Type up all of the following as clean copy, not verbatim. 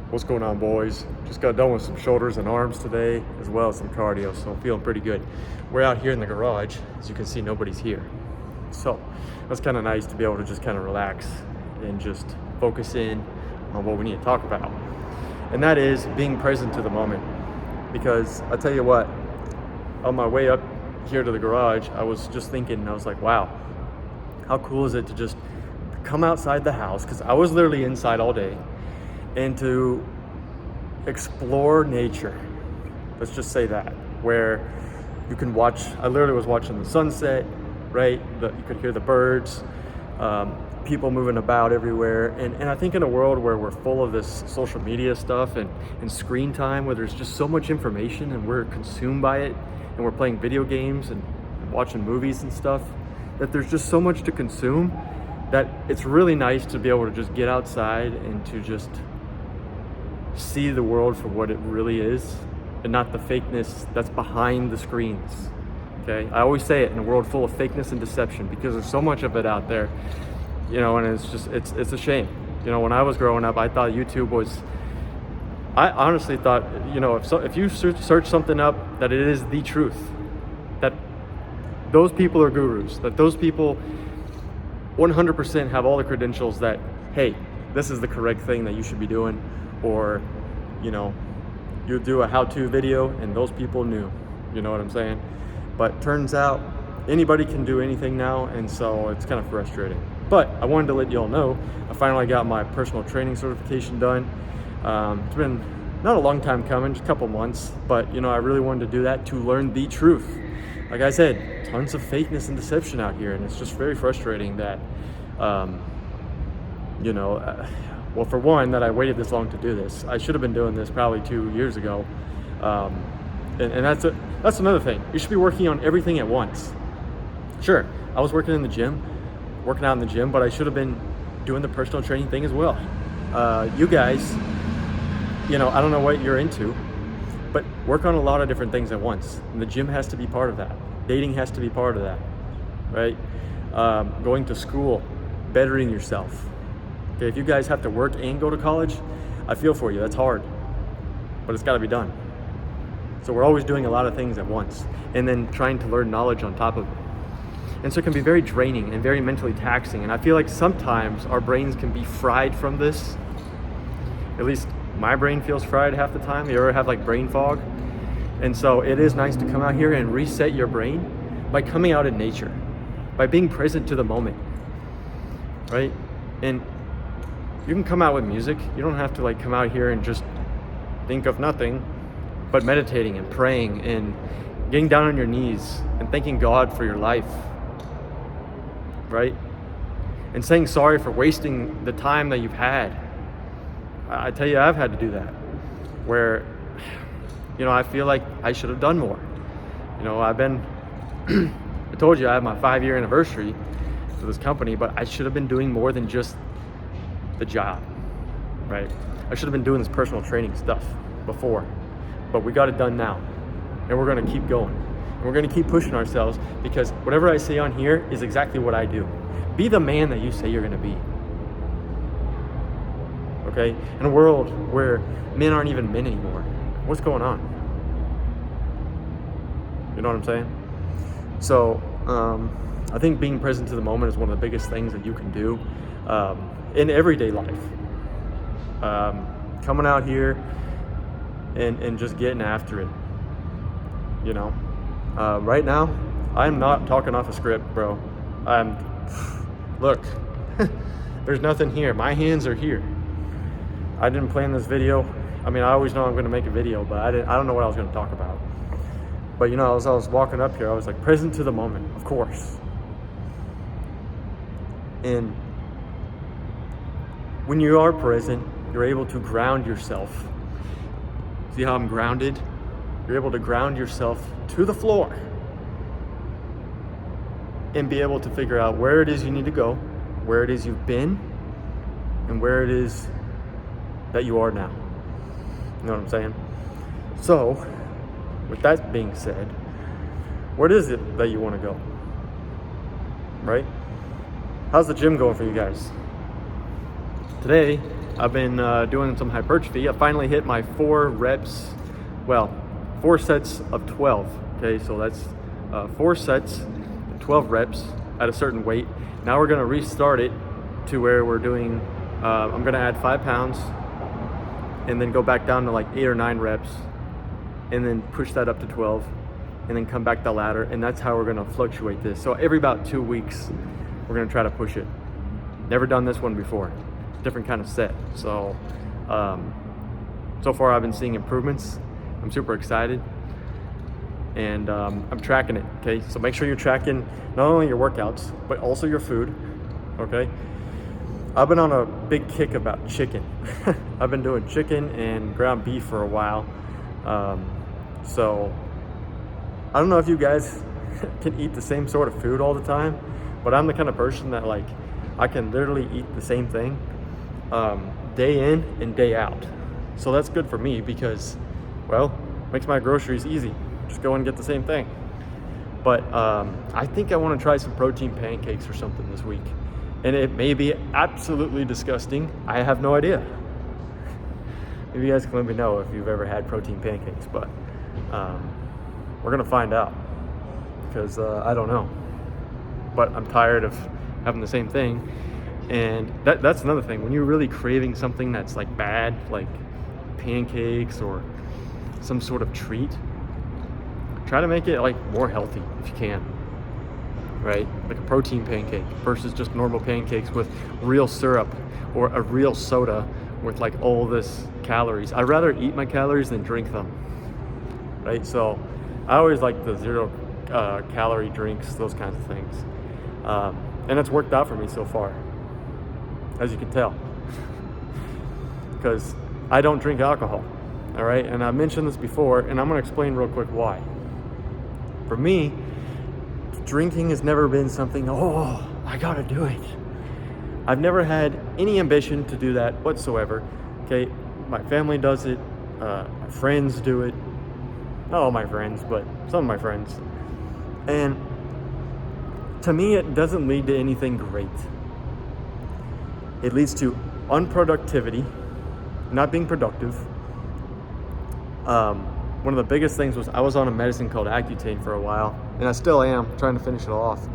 What's going on, boys? Just got done with some shoulders and arms today, as well as some cardio, so I'm feeling pretty good. We're out here in the garage. As you can see, nobody's here. So that's kind of nice to be able to just kind of relax and just focus in on what we need to talk about. And that is being present to the moment. Because I tell you what, on my way up here to the garage, I was just thinking, and I was like, wow, how cool is it to just come outside the house? Because I was literally inside all day, and to explore nature. Let's just say that, where you can watch, I literally was watching the sunset, right? You could hear the birds, people moving about everywhere. And I think in a world where we're full of this social media stuff and screen time, where there's just so much information and we're consumed by it, and we're playing video games and watching movies and stuff, that there's just so much to consume that it's really nice to be able to just get outside and to just see the world for what it really is and not the fakeness that's behind the screens. Okay, I always say it, in a world full of fakeness and deception, because there's so much of it out there, you know, and it's just it's a shame. You know, when I was growing up, I thought YouTube was, I honestly thought, you know, if you search something up, that it is the truth, that those people are gurus, that those people 100% have all the credentials that, hey, this is the correct thing that you should be doing. Or, you know, you do a how-to video and those people knew, you know what I'm saying? But turns out anybody can do anything now, and so it's kind of frustrating. But I wanted to let you all know, I finally got my personal training certification done. It's been not a long time coming, just a couple months, but you know, I really wanted to do that to learn the truth. Like I said, tons of fakeness and deception out here, and it's just very frustrating that, you know, well, for one, that I waited this long to do this. I should have been doing this probably 2 years ago. And that's another thing. You should be working on everything at once. Sure, I was working out in the gym, but I should have been doing the personal training thing as well. You guys, you know, I don't know what you're into, but work on a lot of different things at once. And the gym has to be part of that. Dating has to be part of that, right? Going to school, bettering yourself. Okay, if you guys have to work and go to college, I feel for you. That's hard, but it's got to be done. So we're always doing a lot of things at once, and then trying to learn knowledge on top of it. And so it can be very draining and very mentally taxing. And I feel like sometimes our brains can be fried from this. At least my brain feels fried half the time. You ever have like brain fog? And so it is nice to come out here and reset your brain by coming out in nature, by being present to the moment, right? And you can come out with music. You don't have to like come out here and just think of nothing, but meditating and praying and getting down on your knees and thanking God for your life, right? And saying sorry for wasting the time that you've had. I tell you, I've had to do that, where, you know, I feel like I should have done more. You know, I told you I have my 5-year anniversary for this company, but I should have been doing more than just the job, right? I should have been doing this personal training stuff before, but we got it done now, and we're gonna keep going. And we're gonna keep pushing ourselves, because whatever I say on here is exactly what I do. Be the man that you say you're gonna be, okay? In a world where men aren't even men anymore, what's going on? You know what I'm saying? So, I think being present to the moment is one of the biggest things that you can do in everyday life. Coming out here and just getting after it, you know. Right now, I'm not talking off a script, bro. Look, there's nothing here. My hands are here. I didn't plan this video. I mean, I always know I'm going to make a video, but I don't know what I was going to talk about. But you know, as I was walking up here, I was like, present to the moment, of course. And when you are present, you're able to ground yourself. See how I'm grounded? You're able to ground yourself to the floor and be able to figure out where it is you need to go, where it is you've been, and where it is that you are now. You know what I'm saying? So, with that being said, where is it that you want to go? Right? How's the gym going for you guys? Today, I've been doing some hypertrophy. I finally hit my 4 reps, well, 4 sets of 12. Okay, so that's 4 sets, 12 reps at a certain weight. Now we're gonna restart it to where we're doing, I'm gonna add 5 pounds and then go back down to like 8 or 9 reps and then push that up to 12 and then come back the ladder. And that's how we're gonna fluctuate this. So every about 2 weeks, we're gonna try to push it. Never done this one before, different kind of set. So, so far I've been seeing improvements. I'm super excited. And I'm tracking it, okay? So make sure you're tracking not only your workouts, but also your food, okay? I've been on a big kick about chicken. I've been doing chicken and ground beef for a while. So I don't know if you guys can eat the same sort of food all the time, but I'm the kind of person that like, I can literally eat the same thing day in and day out. So that's good for me because, well, makes my groceries easy. Just go and get the same thing. But I think I want to try some protein pancakes or something this week. And it may be absolutely disgusting. I have no idea. Maybe you guys can let me know if you've ever had protein pancakes, but we're gonna find out because I don't know. But I'm tired of having the same thing. And that's another thing. When you're really craving something that's like bad, like pancakes or some sort of treat, try to make it like more healthy if you can, right? Like a protein pancake versus just normal pancakes with real syrup or a real soda with like all this calories. I'd rather eat my calories than drink them, right? So I always like the 0 calorie drinks, those kinds of things. And it's worked out for me so far, as you can tell, because I don't drink alcohol, all right? And I mentioned this before, and I'm gonna explain real quick why. For me, drinking has never been something, oh, I gotta do it. I've never had any ambition to do that whatsoever, okay? My family does it, my friends do it. Not all my friends, but some of my friends. And to me, it doesn't lead to anything great. It leads to unproductivity, not being productive. One of the biggest things was I was on a medicine called Accutane for a while, and I still am trying to finish it off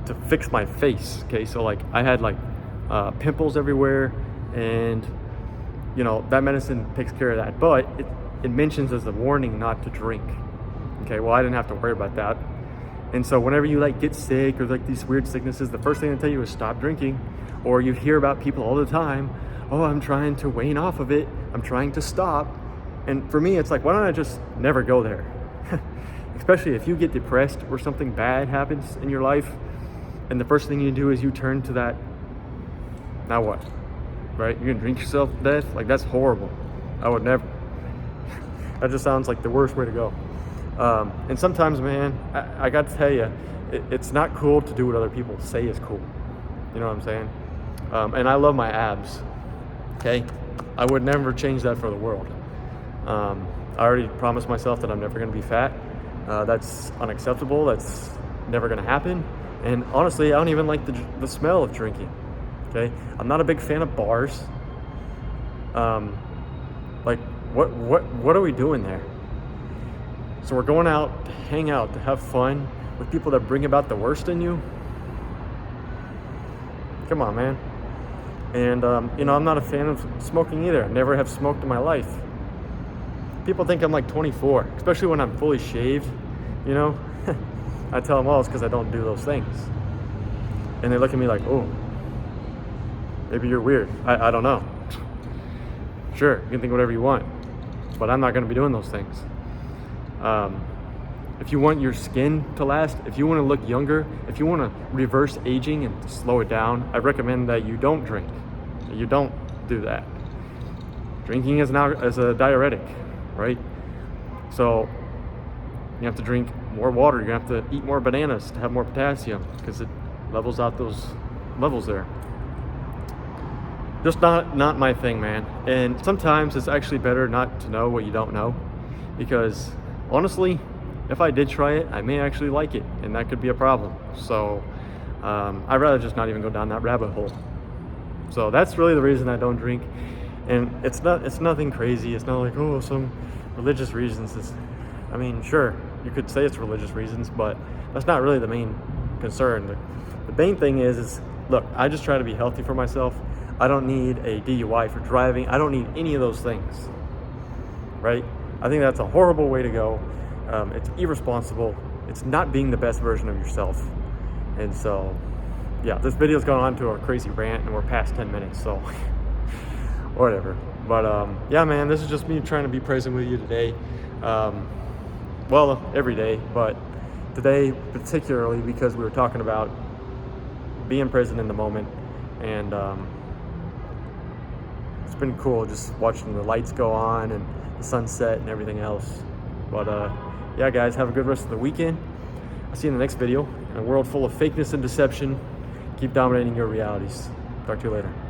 to fix my face. Okay, so like I had like pimples everywhere, and you know that medicine takes care of that, but it mentions as a warning not to drink. Okay, well I didn't have to worry about that. And so whenever you like get sick or like these weird sicknesses, the first thing they tell you is stop drinking. Or you hear about people all the time, oh, I'm trying to wane off of it, I'm trying to stop. And for me, it's like, why don't I just never go there? Especially if you get depressed or something bad happens in your life, and the first thing you do is you turn to that, now what? Right? You're gonna drink yourself to death? Like, that's horrible. I would never. That just sounds like the worst way to go. And sometimes, man, I got to tell you, it's not cool to do what other people say is cool. You know what I'm saying? And I love my abs, okay? I would never change that for the world. I already promised myself that I'm never gonna be fat. That's unacceptable, that's never gonna happen. And honestly, I don't even like the smell of drinking, okay? I'm not a big fan of bars. Like, what are we doing there? So we're going out to hang out, to have fun with people that bring about the worst in you? Come on, man. And, you know, I'm not a fan of smoking either. I never have smoked in my life. People think I'm like 24, especially when I'm fully shaved, you know? I tell them, well, it's because I don't do those things. And they look at me like, oh, maybe you're weird. I don't know. Sure, you can think whatever you want, but I'm not going to be doing those things. If you want your skin to last, if you want to look younger, if you want to reverse aging and slow it down, I recommend that you don't drink. You don't do that. Drinking is now as a diuretic, right? So you have to drink more water. You have to eat more bananas to have more potassium because it levels out those levels there. Just not my thing, man. And sometimes it's actually better not to know what you don't know, because honestly, if I did try it, I may actually like it, and that could be a problem. So I'd rather just not even go down that rabbit hole. So that's really the reason I don't drink. And it's nothing crazy. It's not like, oh, some religious reasons. I mean, sure, you could say it's religious reasons, but that's not really the main concern. The main thing is look, I just try to be healthy for myself. I don't need a DUI for driving. I don't need any of those things, right? I think that's a horrible way to go. It's irresponsible. It's not being the best version of yourself. And so, yeah, this video's gone on to a crazy rant and we're past 10 minutes, so whatever. But yeah, man, this is just me trying to be present with you today. Well, every day, but today particularly because we were talking about being present in the moment. And it's been cool just watching the lights go on and the sunset and everything else. But yeah, guys, have a good rest of the weekend. I'll see you in the next video. In a world full of fakeness and deception, keep dominating your realities. Talk to you later.